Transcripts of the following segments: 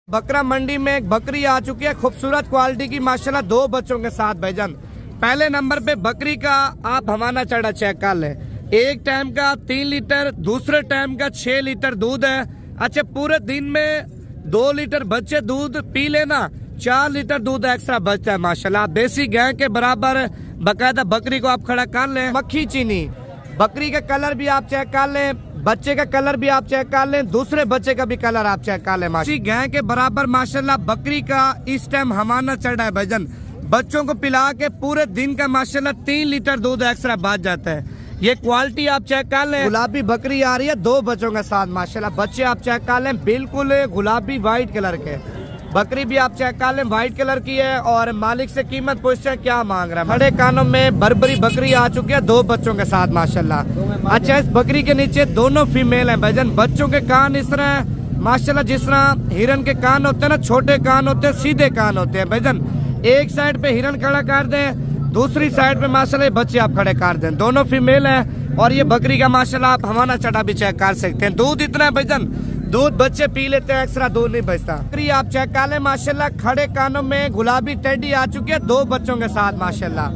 बकरा मंडी में एक बकरी आ चुकी है खूबसूरत क्वालिटी की माशाल्लाह, दो बच्चों के साथ भाईजान। पहले नंबर पे बकरी का आप हवाना चढ़ा चेक कर ले। एक टाइम का 3 लीटर, दूसरे टाइम का 6 लीटर दूध है। अच्छा, पूरे दिन में 2 लीटर बच्चे दूध पी लेना, 4 लीटर दूध एक्स्ट्रा बचता है माशाल्लाह। देसी गाय के बराबर बकायदा बकरी को आप खड़ा कर ले। मक्खी चीनी बकरी का कलर भी आप चेक कर ले, बच्चे का कलर भी आप चेक कर लें, दूसरे बच्चे का भी कलर आप चेक कर लें। माशाल्लाह गाय के बराबर माशाल्लाह बकरी का इस टाइम हमाना चढ़ा है भाईजान। बच्चों को पिला के पूरे दिन का माशाल्लाह 3 लीटर दूध एक्स्ट्रा बच जाता है। ये क्वालिटी आप चेक कर लें। गुलाबी बकरी आ रही है 2 बच्चों के साथ माशाल्लाह। बच्चे आप चेक कर लें, बिल्कुल गुलाबी व्हाइट कलर के। बकरी भी आप चेक कर लें, व्हाइट कलर की है। और मालिक से कीमत पूछते हैं क्या मांग रहा है। बड़े कानों में बर्बरी बकरी आ चुकी है 2 बच्चों के साथ माशाल्लाह। अच्छा, इस बकरी के नीचे दोनों फीमेल हैं भाईजान। बच्चों के कान इस तरह है माशाल्लाह, जिस तरह हिरन के कान होते हैं ना, छोटे कान होते हैं, सीधे कान होते हैं भाईजान। एक साइड पे हिरन खड़ा कर दें, दूसरी साइड पे माशाल्लाह बच्चे आप खड़े कर दें। दोनों फीमेल है। और ये बकरी का माशाल्लाह आप हवाना चढ़ा भी चेक कर सकते हैं। दूध इतना है भाईजान, दूध बच्चे पी लेते हैं, एक्स्ट्रा दूध नहीं बचता। बकरी आप चेक कर लें माशाल्लाह, खड़े कानों में गुलाबी टेडी आ चुकी है 2 बच्चों के साथ माशाल्लाह।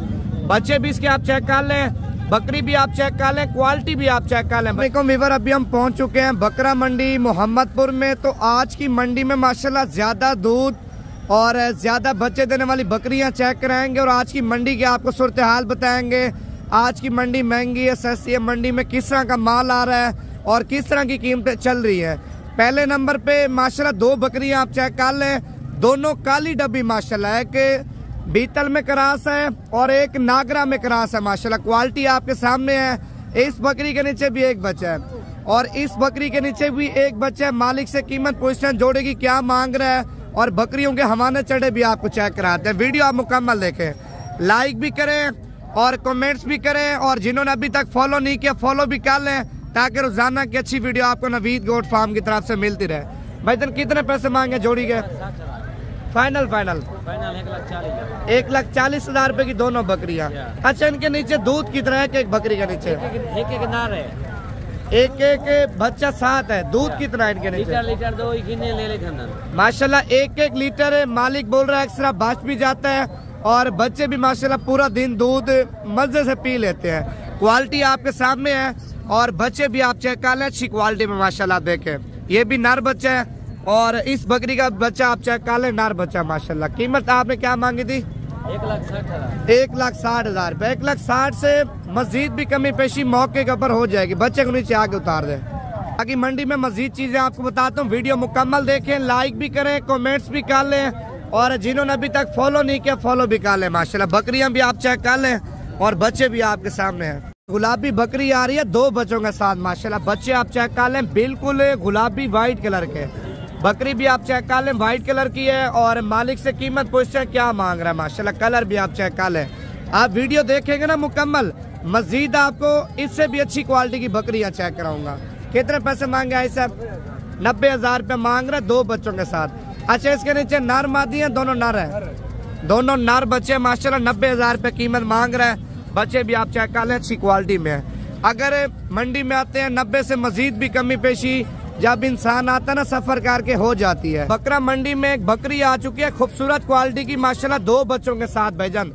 बच्चे भी इसके आप चेक कर लें, बकरी भी आप चेक कर लें, क्वालिटी भी आप चेक कर लें। देखो वीवर, अभी हम पहुंच चुके हैं बकरा मंडी मोहम्मदपुर में। तो आज की मंडी में माशाल्लाह ज्यादा दूध और ज्यादा बच्चे देने वाली बकरियां चेक कराएंगे और आज की मंडी के आपको सूरत हाल बताएंगे। आज की मंडी महंगी है, सस्ती है, मंडी में किस तरह का माल आ रहा है और किस तरह की कीमतें चल रही है। पहले नंबर पे माशाल्लाह 2 बकरियां आप चेक कर लें, दोनों काली डब्बी माशाल्लाह। एक बीतल में क्रास है और एक नागरा में क्रास है माशाल्लाह। क्वालिटी आपके सामने है। इस बकरी के नीचे भी एक बच्चा है और इस बकरी के नीचे भी एक बच्चा है। मालिक से कीमत पूछते हैं, जोड़े की क्या मांग रहा है और बकरियों के हवाने चढ़े भी आपको चेक कराते हैं। वीडियो आप मुकम्मल देखें, लाइक भी करें और कमेंट्स भी करें। और जिन्होंने अभी तक फॉलो नहीं किया, फॉलो भी कर लें ताकि रोजाना की अच्छी वीडियो आपको नवीद गोट फार्म की तरफ से मिलती रहे। भाईजान कितने पैसे मांगे जोड़ी के? फाइनल 1,40,000 रुपए की दोनों बकरियां। अच्छा, इनके नीचे दूध कितना है? एक बकरी के नीचे एक नार है, एक बच्चा 7 है। दूध कितना है इनके नीचे? लीटर 2 ले माशाल्लाह 1 लीटर है। मालिक बोल रहा है एक्स्ट्रा बच भी जाता है और बच्चे भी माशाल्लाह पूरा दिन दूध मजे से पी लेते हैं। क्वालिटी आपके सामने है और बच्चे भी आप चेक कर लें, अच्छी क्वालिटी में माशाल्लाह देखें। ये भी नर बच्चा है और इस बकरी का बच्चा आप चेक कर लें, नर बच्चा माशाल्लाह। कीमत आपने क्या मांगी थी? 1,60,000 रुपए। 1,60,000 से मजीद भी कमी पेशी मौके के ऊपर हो जाएगी। बच्चे को नीचे आगे उतार दें। बाकी मंडी में मजीद चीजें आपको बताता हूँ। वीडियो मुकम्मल देखें, लाइक भी करें, कमेंट्स भी कर लें और जिन्होंने अभी तक फॉलो नहीं किया फॉलो भी कर लें माशाल्लाह। बकरियां भी आप चेक कर लें और बच्चे भी आपके सामने हैं। गुलाबी बकरी आ रही है 2 बच्चों के साथ माशाल्लाह। बच्चे आप चेक कर लें, बिल्कुल गुलाबी व्हाइट कलर के। बकरी भी आप चेक कर लें, व्हाइट कलर की है। और मालिक से कीमत पूछते हैं क्या मांग रहा है माशाल्लाह। कलर भी आप चेक कर लें। आप वीडियो देखेंगे ना मुकम्मल, मजीद आपको इससे भी अच्छी क्वालिटी की बकरियां चेक कराऊंगा। कितने पैसे मांगे आई साहब? 90,000 रुपए मांग रहे 2 बच्चों के साथ। अच्छा, इसके नीचे नर मादी है, दोनों नर है, दोनों नर बच्चे माशाल्लाह। 90,000 रुपए कीमत मांग रहा है। बच्चे भी आप चेक कर लें, अच्छी क्वालिटी में है। अगर मंडी में आते हैं 90 से मजीद भी कमी पेशी जब इंसान आता है ना सफर करके हो जाती है। बकरा मंडी में एक बकरी आ चुकी है खूबसूरत क्वालिटी की माशाल्लाह, 2 बच्चों के साथ भाईजान।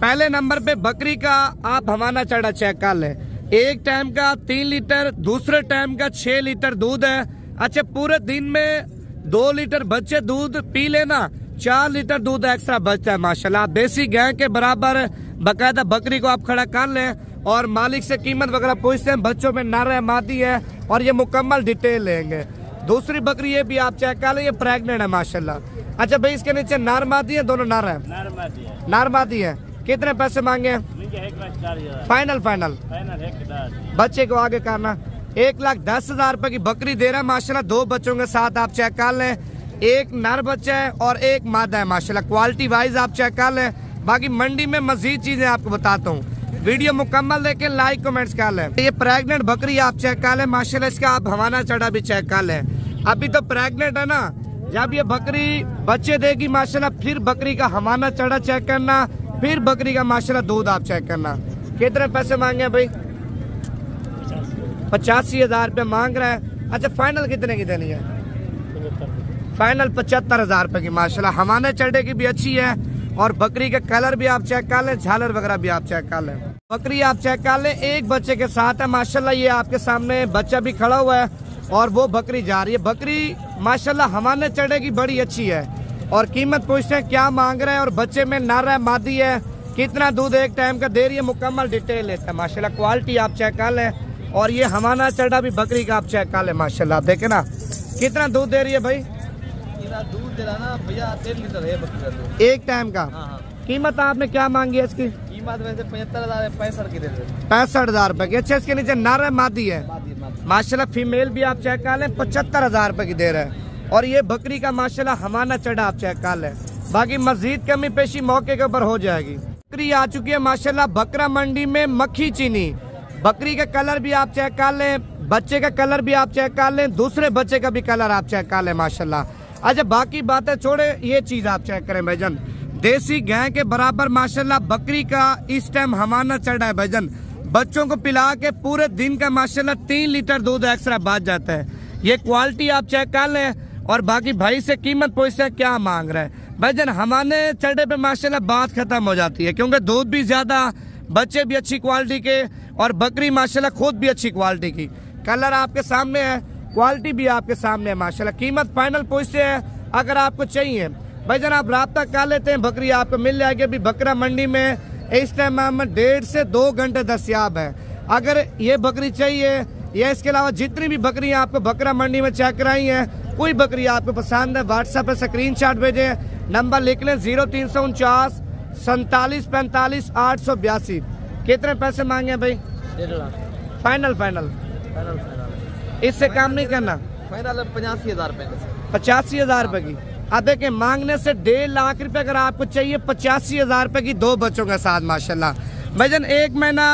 पहले नंबर पे बकरी का आप हवाना चढ़ा चेक कर लें। एक टाइम का 3 लीटर, दूसरे टाइम का 6 लीटर दूध है। अच्छा, पूरे दिन में 2 लीटर बच्चे दूध पी लेना, 4 लीटर दूध एक्स्ट्रा बचता है माशाल्लाह। देसी गाय के बराबर बकायदा बकरी को आप खड़ा कर लें और मालिक से कीमत वगैरह पूछते हैं। बच्चों में नर है, मादी है और ये मुकम्मल डिटेल लेंगे। दूसरी बकरी ये भी आप चेक कर लें, ये प्रेग्नेंट है माशाल्लाह। अच्छा भाई, इसके नीचे नर मादी है, दोनों नर है, नर मादी है। कितने पैसे मांगे? फाइनल बच्चे को आगे करना। 1,10,000 रुपए की बकरी दे रहा है माशाल्लाह, 2 बच्चों के साथ आप चेक कर लें। एक नर बच्चा है और एक मादा है माशाल्लाह। क्वालिटी वाइज आप चेक कर लें। बाकी मंडी में मजीद चीजें आपको बताता हूँ। वीडियो मुकम्मल देखें, लाइक कमेंट्स कर लें। ये प्रेग्नेंट बकरी आप चेक कर लें माशाल्लाह। इसका आप हवाना चढ़ा भी चेक कर लें। अभी तो प्रेग्नेंट है ना, जब ये बकरी बच्चे देगी माशाल्लाह फिर बकरी का हवाना चढ़ा चेक करना, फिर बकरी का माशाल्लाह दूध आप चेक करना। कितने पैसे मांगे भाई? 85,000 रुपए मांग रहा है। अच्छा, फाइनल कितने की देनी है? फाइनल 75,000 रुपए की माशाल्लाह। हमारे चढ़े की भी अच्छी है और बकरी का कलर भी आप चेक कर लें, झालर वगैरह भी आप चेक कर लें। बकरी आप चेक कर लें, एक बच्चे के साथ है माशाल्लाह। ये आपके सामने बच्चा भी खड़ा हुआ है और वो बकरी जा रही है। बकरी माशाल्लाह हमारे चढ़े की बड़ी अच्छी है और कीमत पूछते हैं क्या मांग रहे हैं और बच्चे में नर है मादी है, कितना दूध एक टाइम का दे रही है, मुकम्मल डिटेल लेता है माशाल्लाह। क्वालिटी आप चेक कर लें और ये हमारा चढ़ा भी बकरी का आप चेक कर लें माशाल्लाह। आप देखे ना कितना दूध दे रही है भाई, दूध दे रहा ना भैया 13 लीटर है बकरी का दूध एक टाइम का। कीमत आपने क्या मांगी है इसकी? कीमत वैसे 75,000 65 की दे रहे 65,000 रुपए की। अच्छा इसके नीचे नर है मादी है माशाल्लाह। फीमेल भी आप चेक कर लें, 75,000 रुपए की दे रहे हैं और ये बकरी का माशाल्लाह हमारा चढ़ा आप चेक कर लें। बाकी मजीद कमी पेशी मौके के ऊपर हो जाएगी। बकरी आ चुकी है माशाल्लाह बकरा मंडी में मक्खी चीनी। बकरी का कलर भी आप चेक कर लें, बच्चे का कलर भी आप चेक कर लें, दूसरे बच्चे का भी कलर आप चेक कर लें माशाल्लाह। अच्छा बाकी बातें छोड़े, ये चीज आप चेक करें भाईजान, देसी गाय के बराबर माशाल्लाह बकरी का इस टाइम हमारा चढ़ा है भाईजान। बच्चों को पिला के पूरे दिन का माशाल्लाह 3 लीटर दूध एक्स्ट्रा बच जाता है। ये क्वालिटी आप चेक कर लें और बाकी भाई से कीमत पूछते हैं क्या मांग रहा है भाईजान। हमारे चढ़े पे माशाल्लाह बात खत्म हो जाती है क्योंकि दूध भी ज्यादा, बच्चे भी अच्छी क्वालिटी के और बकरी माशाल्लाह खुद भी अच्छी क्वालिटी की। कलर आपके सामने है, क्वालिटी भी आपके सामने है माशाल्लाह। कीमत फाइनल पूछते हैं अगर आपको चाहिए भाईजान आप राब्ता कर लेते हैं, बकरी आपको मिल जाएगी। अभी बकरा मंडी में इस टाइम में 1.5 से 2 घंटे दस्तयाब है। अगर ये बकरी चाहिए या इसके अलावा जितनी भी बकरियां आपको बकरा मंडी में चेक कराई हैं, कोई बकरी आपको पसंद है व्हाट्सएप पे स्क्रीनशॉट भेजें, नंबर लिख लें 0349 47 45 882। कितने पैसे मांगे भाई? 1.5 लाख फाइनल फाइनल इससे काम नहीं करना। फाइनल 85,000 रुपए 85,000 रुपए की। अब देखें मांगने से 1.5 लाख रुपए अगर आपको चाहिए 85,000 रुपए की 2 बच्चों के साथ माशाल्लाह। भाईजान 1 महीना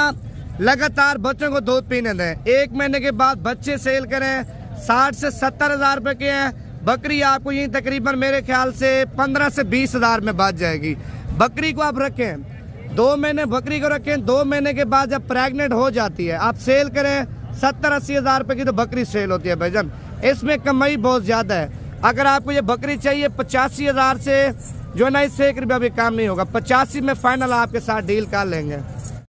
लगातार बच्चों को दूध पीने दें, 1 महीने के बाद बच्चे सेल करें, 60 से 70,000 रुपए के हैं। बकरी आपको यही तकरीबन मेरे ख्याल से 15 से 20,000 में बच जाएगी। बकरी को आप रखें 2 महीने, बकरी को रखें 2 महीने के बाद जब प्रेग्नेंट हो जाती है आप सेल करें 70-80,000 रुपए की तो बकरी सेल होती है भाईजान। इसमें कमाई बहुत ज्यादा है। अगर आपको ये बकरी चाहिए 85,000 से जो है ना, इससे 1 रुपया भी काम नहीं होगा। 85 में फाइनल आपके साथ डील कर लेंगे।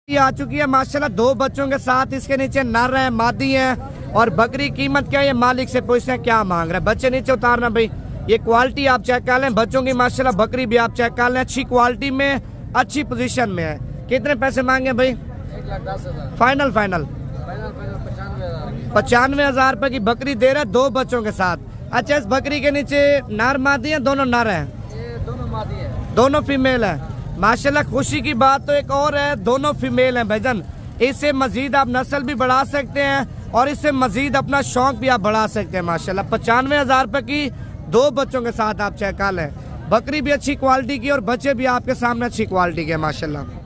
ये आ चुकी है माशाल्लाह 2 बच्चों के साथ, इसके नीचे नर है मादी है और बकरी कीमत क्या है मालिक से पूछते हैं क्या मांग रहा है। बच्चे नीचे उतारना भाई, ये क्वालिटी आप चेक कर लें बच्चों की माशाल्लाह। बकरी भी आप चेक कर लें, अच्छी क्वालिटी में अच्छी पोजीशन में है। कितने पैसे मांगे भाई? 1,10,000 फाइनल फाइनल 95,000 रुपए की बकरी दे रहा है 2 बच्चों के साथ। अच्छा इस बकरी के नीचे नर मादी है, दोनों नर हैं? ये दोनों मादी है, दोनों फीमेल है माशाल्लाह। खुशी की बात तो एक और है, दोनों फीमेल हैं भाईजान। इससे मजीद आप नस्ल भी बढ़ा सकते हैं और इससे मजीद अपना शौक भी आप बढ़ा सकते हैं माशाल्लाह। 95,000 रुपए की 2 बच्चों के साथ आप चेक कर लें। बकरी भी अच्छी क्वालिटी की और बच्चे भी आपके सामने अच्छी क्वालिटी के माशाल्लाह।